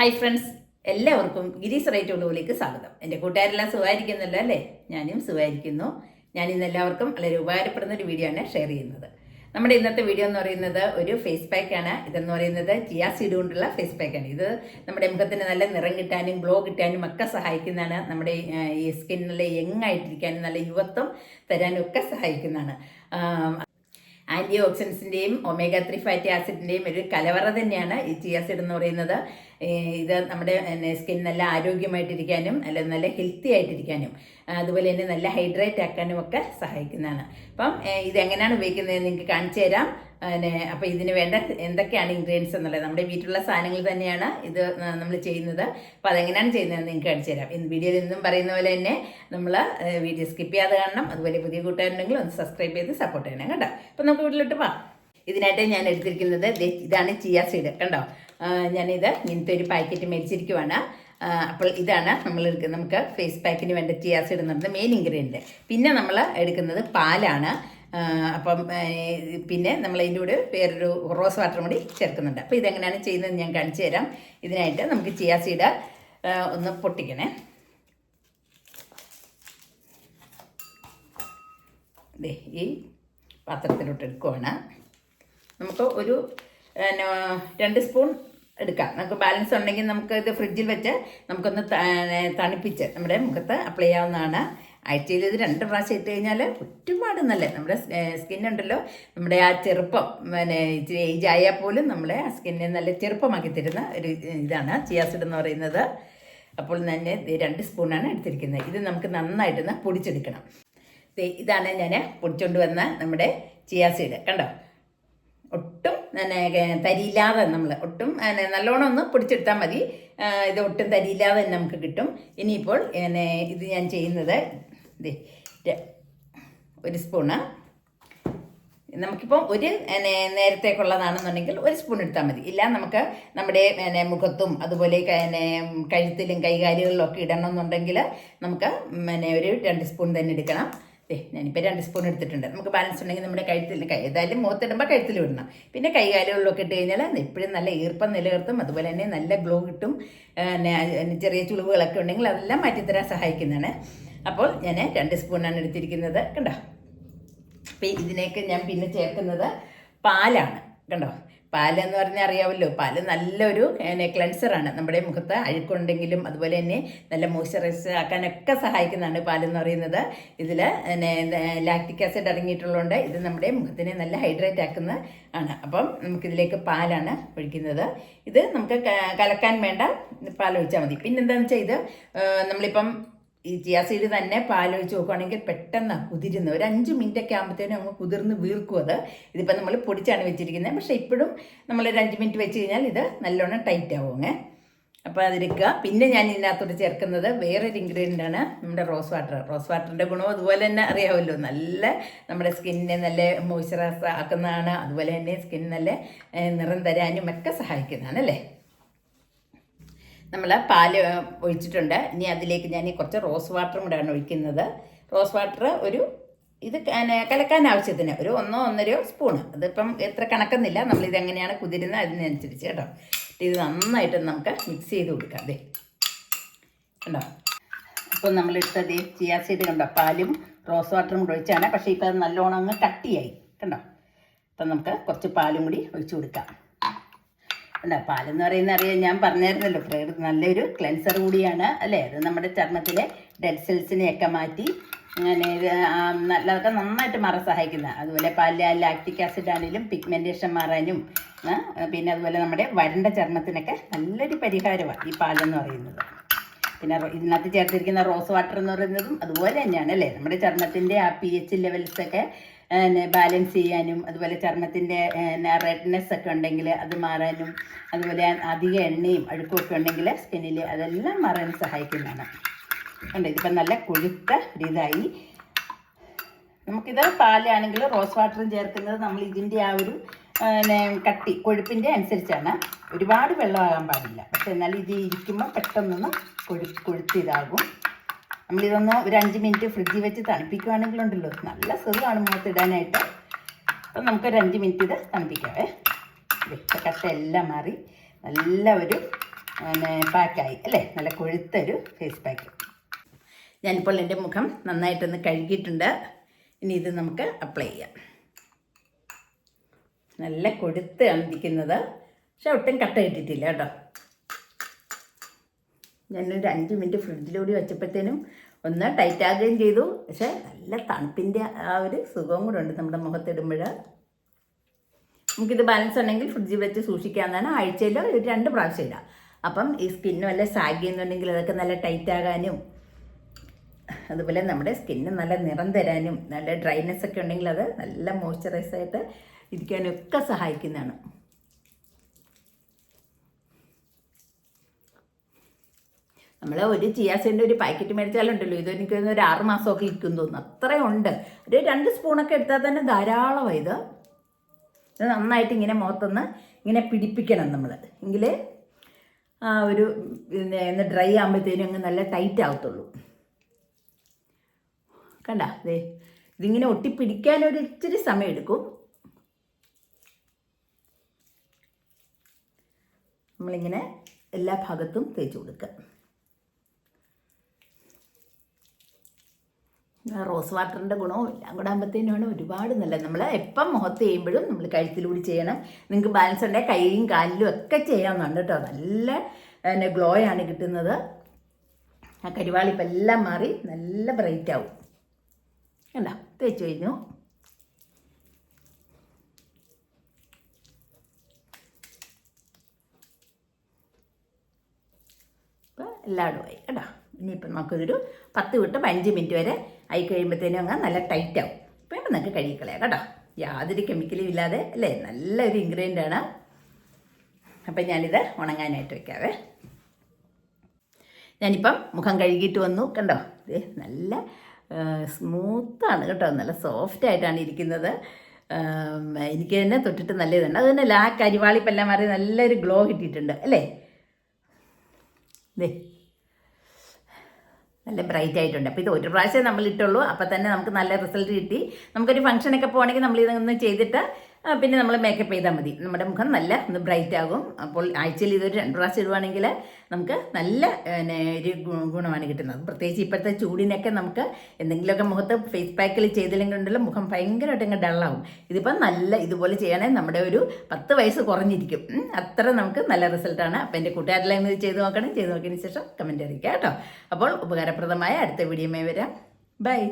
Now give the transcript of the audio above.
Hi friends, എല്ലാവർക്കും ഗിരീസ് right ഉള്ളൂലേക്ക് സ്വാഗതം. എൻ്റെ കൂട്ടുകാരെല്ലാം സുഖമായിരിക്കുന്നല്ലോ അല്ലേ? ഞാനും സുഖമായിരിക്കുന്നു. ഞാൻ ഇന്ന് എല്ലാവർക്കും വളരെ ഉപകാരപ്പെടുന്ന ഒരു വീഡിയോ ആണ് ഷെയർ ചെയ്യുന്നത്. നമ്മുടെ ഇന്നത്തെ വീഡിയോ എന്ന് പറയുന്നത് ഒരു ഫേസ് പാക്കാണ്. ഇതെന്ന് പറയുന്നത് ചിയാ സീഡ് കൊണ്ടുള്ള ഫേസ് പാക്കാണ്. ഇത് നമ്മുടെ മുഖത്തിന് നല്ല നിറം കിട്ടാനും ഗ്ലോ കിട്ടാനും ഒക്കെ സഹായിക്കുന്നതാണ്. നമ്മുടെ ഈ സ്കിൻ നല്ല യങ് ആയിട്ടിരിക്കാനും നല്ല യുവത്വം തരാനും ഒക്കെ സഹായിക്കുന്നതാണ്. ആൻറ്റി ഓക്സിഡൻസിൻ്റെയും ഒമേഗ 3 ഫാറ്റി ആസിഡിൻ്റെയും ഒരു കലവറ തന്നെയാണ് ഈ ചിയാ സീഡ് എന്ന് പറയുന്നത്. ഇത് നമ്മുടെ സ്കിൻ നല്ല ആരോഗ്യമായിട്ടിരിക്കാനും നല്ല ഹെൽത്തി ആയിട്ടിരിക്കാനും അതുപോലെ തന്നെ നല്ല ഹൈഡ്രേറ്റ് ആക്കാനും ഒക്കെ സഹായിക്കുന്നതാണ്. അപ്പം ഇതെങ്ങനെയാണ് ഉപയോഗിക്കുന്നത് നിങ്ങൾക്ക് കാണിച്ചു തരാം. അപ്പോൾ ഇതിന് വേണ്ട എന്തൊക്കെയാണ് ഇൻഗ്രീഡിയൻസ് എന്നുള്ളത് നമ്മുടെ വീട്ടിലുള്ള സാധനങ്ങൾ തന്നെയാണ് ഇത് നമ്മൾ ചെയ്യുന്നത്. അപ്പോൾ അതെങ്ങനെയാണ് ചെയ്യുന്നതെന്ന് നിങ്ങൾക്ക് കാണിച്ചു തരാം. വീഡിയോയിൽ നിന്നും പറയുന്ന പോലെ തന്നെ നമ്മൾ വീഡിയോ സ്കിപ്പ് ചെയ്യാതെ കാണണം. അതുപോലെ പുതിയ കൂട്ടുകാരുണ്ടെങ്കിൽ ഒന്ന് സബ്സ്ക്രൈബ് ചെയ്ത് സപ്പോർട്ട് ചെയ്യണം കേട്ടോ. അപ്പോൾ നമുക്ക് വീട്ടിലോട്ട് പോവാം. ഇതിനായിട്ട് ഞാൻ എടുത്തിരിക്കുന്നത് ഇതാണ് ചിയാ സീഡ്. കണ്ടോ, ഞാനിത് ഇങ്ങനത്തെ ഒരു പാക്കറ്റ് മേടിച്ചിരിക്കുവാണ്. അപ്പോൾ ഇതാണ് നമ്മൾ എടുക്കുന്നത്. നമുക്ക് ഫേസ് പാക്കിന് വേണ്ട ചിയാ സീഡ് എന്ന് പറയുന്നത് മെയിൻ ഇൻഗ്രീഡിയൻറ്റ്. പിന്നെ നമ്മൾ എടുക്കുന്നത് പാലാണ്. അപ്പം പിന്നെ നമ്മൾ അതിൻ്റെ കൂടെ വേറൊരു റോസ് വാട്ടറും കൂടി ചേർക്കുന്നുണ്ട്. അപ്പോൾ ഇതെങ്ങനെയാണ് ചെയ്യുന്നത് ഞാൻ കാണിച്ചു തരാം. ഇതിനായിട്ട് നമുക്ക് ചിയാ സീഡ് ഒന്ന് പൊട്ടിക്കണേ. ഈ പാത്രത്തിലോട്ട് എടുക്കുവാണ്. നമുക്ക് ഒരു 2 സ്പൂൺ എടുക്കാം. നമുക്ക് ബാലൻസ് ഉണ്ടെങ്കിൽ നമുക്ക് ഇത് ഫ്രിഡ്ജിൽ വെച്ച് നമുക്കൊന്ന് തണുപ്പിച്ച് നമ്മുടെ മുഖത്ത് അപ്ലൈ ചെയ്യാവുന്നതാണ്. ആഴ്ചയിൽ ഇത് 2 പ്രാവശ്യം ഇട്ട് കഴിഞ്ഞാൽ ഒരുപാട് നല്ല നമ്മുടെ സ്കിന്നുണ്ടല്ലോ, നമ്മുടെ ആ ചെറുപ്പം ഇച്ചിരി ഏജ് ആയാൽ പോലും നമ്മളെ ആ സ്കിന്നെ നല്ല ചെറുപ്പമാക്കി തരുന്ന ഒരു ഇതാണ് ചിയാ സീഡ് എന്ന് പറയുന്നത്. അപ്പോൾ തന്നെ 2 സ്പൂണാണ് എടുത്തിരിക്കുന്നത്. ഇത് നമുക്ക് നന്നായിട്ടൊന്ന് പൊടിച്ചെടുക്കണം. ഇതാണ് ഞാൻ പൊടിച്ചുകൊണ്ട് വന്ന നമ്മുടെ ചിയാ സീഡ്. കണ്ടോ, ഒട്ടും തരിയില്ലാതെ നമ്മൾ ഒട്ടും നല്ലോണം ഒന്ന് പൊടിച്ചെടുത്താൽ മതി. ഇത് ഒട്ടും തരിയില്ലാതെ തന്നെ നമുക്ക് കിട്ടും. ഇനിയിപ്പോൾ ഇത് ഞാൻ ചെയ്യുന്നത് 1 സ്പൂണ്. നമുക്കിപ്പോൾ ഒരു നേരത്തേക്കുള്ളതാണെന്നുണ്ടെങ്കിൽ 1 സ്പൂൺ എടുത്താൽ മതി. ഇല്ല നമുക്ക് നമ്മുടെ മുഖത്തും അതുപോലെ കഴുത്തിലും കൈകാലുകളിലും ഒക്കെ ഇടണമെന്നുണ്ടെങ്കിൽ നമുക്ക് ഒരു 2 സ്പൂൺ തന്നെ എടുക്കണം. ഞാനിപ്പോൾ 2 സ്പൂൺ എടുത്തിട്ടുണ്ട്. നമുക്ക് ബാലൻസ് ഉണ്ടെങ്കിൽ നമ്മുടെ കഴുത്തിൽ ഏതായാലും മുഖത്തിടുമ്പോൾ കഴുത്തിൽ വിടണം. പിന്നെ കൈകാലുകളിലൊക്കെ ഇട്ട് കഴിഞ്ഞാൽ എപ്പോഴും നല്ല ഈർപ്പം നിലനിർത്തും. അതുപോലെ തന്നെ നല്ല ഗ്ലോ കിട്ടും. ചെറിയ ചുളിവുകളൊക്കെ ഉണ്ടെങ്കിൽ അതെല്ലാം മാറ്റിത്തരാൻ സഹായിക്കുന്നതാണ്. അപ്പോൾ ഞാൻ 2 സ്പൂണാണ് എടുത്തിരിക്കുന്നത്. കണ്ടോ, അപ്പോൾ ഇതിലേക്ക് ഞാൻ പിന്നെ ചേർക്കുന്നത് പാലാണ്. കണ്ടോ, പാലെന്ന് പറഞ്ഞാൽ അറിയാമല്ലോ, പാല് നല്ലൊരു ക്ലെൻസറാണ്. നമ്മുടെ മുഖത്ത് അഴുക്കുണ്ടെങ്കിലും അതുപോലെ തന്നെ നല്ല മോയ്സ്ചറൈസ് ആക്കാനൊക്കെ സഹായിക്കുന്നതാണ് പാലെന്ന് പറയുന്നത്. ഇതിൽ ലാക്റ്റിക് ആസിഡ് അടങ്ങിയിട്ടുള്ളതുകൊണ്ട് ഇത് നമ്മുടെ മുഖത്തിനെ നല്ല ഹൈഡ്രേറ്റ് ആക്കുന്ന ആണ്. അപ്പം നമുക്കിതിലേക്ക് പാലാണ് ഒഴിക്കുന്നത്. ഇത് നമുക്ക് കലക്കാൻ വേണ്ട പാലൊഴിച്ചാൽ മതി. പിന്നെന്താണെന്ന് വെച്ചാൽ ഇത് നമ്മളിപ്പം ഈ ചിയാ സീഡ് തന്നെ പാലൊഴിച്ച് നോക്കുകയാണെങ്കിൽ പെട്ടെന്ന് കുതിരുന്ന ഒരു 5 മിനിറ്റൊക്കെ ആകുമ്പോഴത്തേനും അങ്ങ് കുതിർന്ന് വീർക്കും. അത് ഇതിപ്പോൾ നമ്മൾ പൊടിച്ചാണ് വെച്ചിരിക്കുന്നത്. പക്ഷേ ഇപ്പോഴും നമ്മളൊരു 5 മിനിറ്റ് വെച്ച് കഴിഞ്ഞാൽ ഇത് നല്ലോണം ടൈറ്റ് ആവുമേ. അപ്പോൾ അതെടുക്കുക. പിന്നെ ഞാൻ ഇതിനകത്തോട്ട് ചേർക്കുന്നത് വേറൊരു ഇൻഗ്രീഡിയൻ്റ് ആണ് നമ്മുടെ റോസ് വാട്ടർ. റോസ് വാട്ടറിൻ്റെ ഗുണം അതുപോലെ തന്നെ അറിയാമല്ലോ, നല്ല നമ്മുടെ സ്കിന്നിനെ നല്ല മോയ്സ്ചറൈസ് ആക്കുന്നതാണ്. അതുപോലെ തന്നെ സ്കിൻ നല്ല നിറം തരാനും ഒക്കെ സഹായിക്കുന്നതാണ് അല്ലേ. നമ്മൾ പാല് ഒഴിച്ചിട്ടുണ്ട്. ഇനി അതിലേക്ക് ഞാൻ കുറച്ച് റോസ് വാട്ടറും കൂടെയാണ് ഒഴിക്കുന്നത്. റോസ് വാട്ടർ ഇത് കലക്കാൻ ആവശ്യത്തിന് ഒരു 1-1.5 സ്പൂണ്. അതിപ്പം എത്ര കണക്കെന്നില്ല, നമ്മളിതെങ്ങനെയാണ് കുതിരുന്നത് അതിനനുസരിച്ച് കേട്ടോ. ഇത് നന്നായിട്ട് നമുക്ക് മിക്സ് ചെയ്ത് കൊടുക്കാം. കണ്ടോ, അപ്പോൾ നമ്മളെടുത്തത് ചിയാ സീഡ് കണ്ടോ, പാലും റോസ് വാട്ടറും കൂടെ ഒഴിച്ചാണ്. പക്ഷേ ഇപ്പോൾ അത് നല്ലോണം അങ്ങ് കട്ടിയായി കണ്ടോ. അപ്പം നമുക്ക് കുറച്ച് പാലും കൂടി ഒഴിച്ചു കൊടുക്കാം. അല്ല, പാലെന്ന് പറയുന്നത് അറിയാം, ഞാൻ പറഞ്ഞായിരുന്നല്ലോ, നല്ലൊരു ക്ലെൻസർ കൂടിയാണ് അല്ലേ. അത് നമ്മുടെ ചർമ്മത്തിലെ ഡെഡ് സെൽസിനെയൊക്കെ മാറ്റി അതൊക്കെ നന്നായിട്ട് മാറാൻ സഹായിക്കുന്നത്. അതുപോലെ പാലിലെ ലാക്റ്റിക് ആസിഡ് ആണെങ്കിലും പിഗ്മെൻറ്റേഷൻ മാറാനും പിന്നെ അതുപോലെ നമ്മുടെ വരണ്ട ചർമ്മത്തിനൊക്കെ നല്ലൊരു പരിഹാരമാണ് ഈ പാലെന്ന് പറയുന്നത്. പിന്നെ ഇതിനകത്ത് ചേർത്തിരിക്കുന്ന റോസ് വാട്ടർ എന്ന് പറയുന്നതും അതുപോലെ തന്നെയാണ് അല്ലേ. നമ്മുടെ ചർമ്മത്തിൻ്റെ ആ pH ലെവൽസൊക്കെ ബാലൻസ് ചെയ്യാനും അതുപോലെ ചർമ്മത്തിൻ്റെ റെഡ്നെസ് ഒക്കെ ഉണ്ടെങ്കിൽ അത് മാറാനും അതുപോലെ അധിക എണ്ണയും അഴുക്കുമൊക്കെ ഉണ്ടെങ്കിൽ സ്കിന്നിൽ അതെല്ലാം മാറാനും സഹായിക്കുന്നതാണ്. ഉണ്ട്, ഇതിപ്പം നല്ല കൊഴുത്ത ഇതായി. നമുക്കിത് പാലാണെങ്കിൽ റോസ് വാട്ടറും ചേർക്കുന്നത് നമ്മൾ ഇതിൻ്റെ ആ ഒരു കൊഴുപ്പിൻ്റെ അനുസരിച്ചാണ്. ഒരുപാട് വെള്ളമാകാൻ പാടില്ല. പക്ഷെ എന്നാൽ ഇത് ഇരിക്കുമ്പോൾ പെട്ടെന്നൊന്ന് കൊഴുത്തിതാകും. നമ്മളിതൊന്ന് ഒരു 5 മിനിറ്റ് ഫ്രിഡ്ജിൽ വെച്ച് തണുപ്പിക്കുകയാണെങ്കിലുണ്ടല്ലോ നല്ല സുഖമാണ് മുഖത്തിടാനായിട്ട്. അപ്പം നമുക്കൊരു 5 മിനിറ്റ് ഇത് തണുപ്പിക്കാവേ. കട്ട എല്ലാം മാറി നല്ല ഒരു പാക്കായി അല്ലേ, നല്ല കൊഴുത്തൊരു ഫേസ് പാക്ക്. ഞാനിപ്പോൾ എൻ്റെ മുഖം നന്നായിട്ടൊന്ന് കഴുകിയിട്ടുണ്ട്. ഇനി ഇത് നമുക്ക് അപ്ലൈ ചെയ്യാം. നല്ല കൊഴുത്താണ് ഇരിക്കുന്നത്, പക്ഷെ ഒട്ടും കട്ട കിട്ടിയിട്ടില്ല കേട്ടോ. ഞാനൊരു 5 മിനിറ്റ് ഫ്രിഡ്ജിലൂടെ വെച്ചപ്പോഴത്തേനും ഒന്ന് ടൈറ്റ് ആകുകയും ചെയ്തു. പക്ഷേ നല്ല തണുപ്പിൻ്റെ ആ ഒരു സുഖവും കൂടെ ഉണ്ട് നമ്മുടെ മുഖത്തിടുമ്പോൾ. നമുക്കിത് ബാലൻസ് ഉണ്ടെങ്കിൽ ഫ്രിഡ്ജിൽ വെച്ച് സൂക്ഷിക്കാമെന്നാണ്. ആഴ്ചയിൽ ഒരു 2 പ്രാവശ്യം ഇടാം. അപ്പം ഈ സ്കിന്ന് വല്ല സാഗ് ചെയ്യുന്നുണ്ടെങ്കിൽ അതൊക്കെ നല്ല ടൈറ്റ് ആകാനും, അതുപോലെ നമ്മുടെ സ്കിന്ന് നല്ല നിറം തരാനും, നല്ല ഡ്രൈനെസ് ഒക്കെ ഉണ്ടെങ്കിൽ അത് നല്ല മോയ്സ്ചറൈസായിട്ട് ഇരിക്കാനൊക്കെ സഹായിക്കുന്നതാണ്. നമ്മൾ ഒരു ചിയാസിൻ്റെ ഒരു പാക്കറ്റ് മേടിച്ചാലുണ്ടല്ലോ, ഇതെനിക്ക് ഒരു 6 മാസമൊക്കെ ഇരിക്കും തോന്നുന്നു, അത്രയും ഉണ്ട്. ഒരു 2 സ്പൂണൊക്കെ എടുത്താൽ തന്നെ ധാരാളമാണ്. ഇത് നന്നായിട്ട് ഇങ്ങനെ മുഖത്തൊന്ന് ഇങ്ങനെ പിടിപ്പിക്കണം നമ്മൾ, എങ്കിൽ ആ ഒരു ഒന്ന് ഡ്രൈ ആകുമ്പോഴത്തേനും അങ്ങ് നല്ല ടൈറ്റ് ആവത്തുള്ളൂ. കണ്ട ദേ, ഇതിങ്ങനെ ഒട്ടിപ്പിടിക്കാനൊരു ഇച്ചിരി സമയം എടുക്കും. നമ്മളിങ്ങനെ എല്ലാ ഭാഗത്തും തേച്ച് കൊടുക്കുക. റോസ് വാട്ടറിൻ്റെ ഗുണവും എല്ലാം കൂടെ ആകുമ്പോഴത്തേനുമാണ് ഒരുപാട് നല്ലത്. നമ്മൾ എപ്പം മുഖത്ത് ചെയ്യുമ്പോഴും നമ്മൾ കഴുത്തിലൂടെ ചെയ്യണം. നിങ്ങൾക്ക് ബാലൻസ് ഉണ്ടെങ്കിൽ കൈയും കാലിലും ഒക്കെ ചെയ്യാവുന്നുണ്ട് കേട്ടോ. നല്ല ഗ്ലോ ആണ് കിട്ടുന്നത്. ആ കരിവാളിപ്പം എല്ലാം മാറി നല്ല ബ്രൈറ്റ് ആവും. കണ്ടോ, തേച്ച് കഴിഞ്ഞു. ഇപ്പം എല്ലായിടും ആയി കേട്ടോ. ഇനിയിപ്പം നമുക്കിതൊരു 10 തൊട്ട് 15 മിനിറ്റ് വരെ ആയി കഴിയുമ്പോഴത്തേനും അങ്ങ് നല്ല ടൈറ്റ് ആവും. ഇപ്പം നമുക്ക് കഴുകിക്കളയാം കേട്ടോ. യാതൊരു കെമിക്കലും ഇല്ലാതെ അല്ലേ, നല്ലൊരു ഇൻഗ്രീഡിയൻ്റ് ആണ്. അപ്പം ഞാനിത് ഉണങ്ങാനായിട്ട് വെക്കാവേ. ഞാനിപ്പം മുഖം കഴുകിയിട്ട് വന്നു. കണ്ടോ, ഇത് നല്ല സ്മൂത്താണ് കേട്ടോ, നല്ല സോഫ്റ്റായിട്ടാണ് ഇരിക്കുന്നത്. എനിക്ക് തന്നെ തൊട്ടിട്ട് നല്ല ഇതുണ്ട്. അത് തന്നെ ആ കരിവാളിപ്പെല്ലാം മാറി നല്ലൊരു ഗ്ലോ കിട്ടിയിട്ടുണ്ട് അല്ലേ. ദേ നല്ല ബ്രൈറ്റ് ആയിട്ടുണ്ട്. അപ്പോൾ ഇത് ഒരു പ്രാവശ്യം നമ്മൾ ഇട്ടുള്ളൂ, അപ്പോൾ തന്നെ നമുക്ക് നല്ല റിസൾട്ട് കിട്ടി. നമുക്കൊരു ഫംഗ്ഷനൊക്കെ പോകണമെങ്കിൽ നമ്മൾ ഇതൊന്ന് ചെയ്തിട്ട് പിന്നെ നമ്മൾ മേക്കപ്പ് ചെയ്താൽ മതി. നമ്മുടെ മുഖം നല്ല ഒന്ന് ബ്രൈറ്റ് ആകും. അപ്പോൾ ആഴ്ചയിൽ ഇതൊരു 2 പ്രാവശ്യം ഇടുവാണെങ്കിൽ നമുക്ക് നല്ല ഒരു ഗുണമാണ് കിട്ടുന്നത്. പ്രത്യേകിച്ച് ഇപ്പോഴത്തെ ചൂടിനൊക്കെ നമുക്ക് എന്തെങ്കിലുമൊക്കെ മുഖത്ത് ഫേസ് പാക്കിൽ ചെയ്തില്ലെങ്കിൽ ഉണ്ടല്ലോ മുഖം ഭയങ്കരമായിട്ട് അങ്ങ് ഡള്ളാവും. ഇതിപ്പം നല്ല ഇതുപോലെ ചെയ്യണമെങ്കിൽ നമ്മുടെ ഒരു 10 വയസ്സ് കുറഞ്ഞിരിക്കും. അത്ര നമുക്ക് നല്ല റിസൾട്ടാണ്. അപ്പോൾ എൻ്റെ കൂട്ടുകാരെല്ലാം ഇത് ചെയ്ത് നോക്കണം. ചെയ്ത് നോക്കിയതിന് ശേഷം കമൻറ്റ് അറിയിക്കുക കേട്ടോ. അപ്പോൾ ഉപകാരപ്രദമായ അടുത്ത വീഡിയോയുമായി വരാം. ബൈ.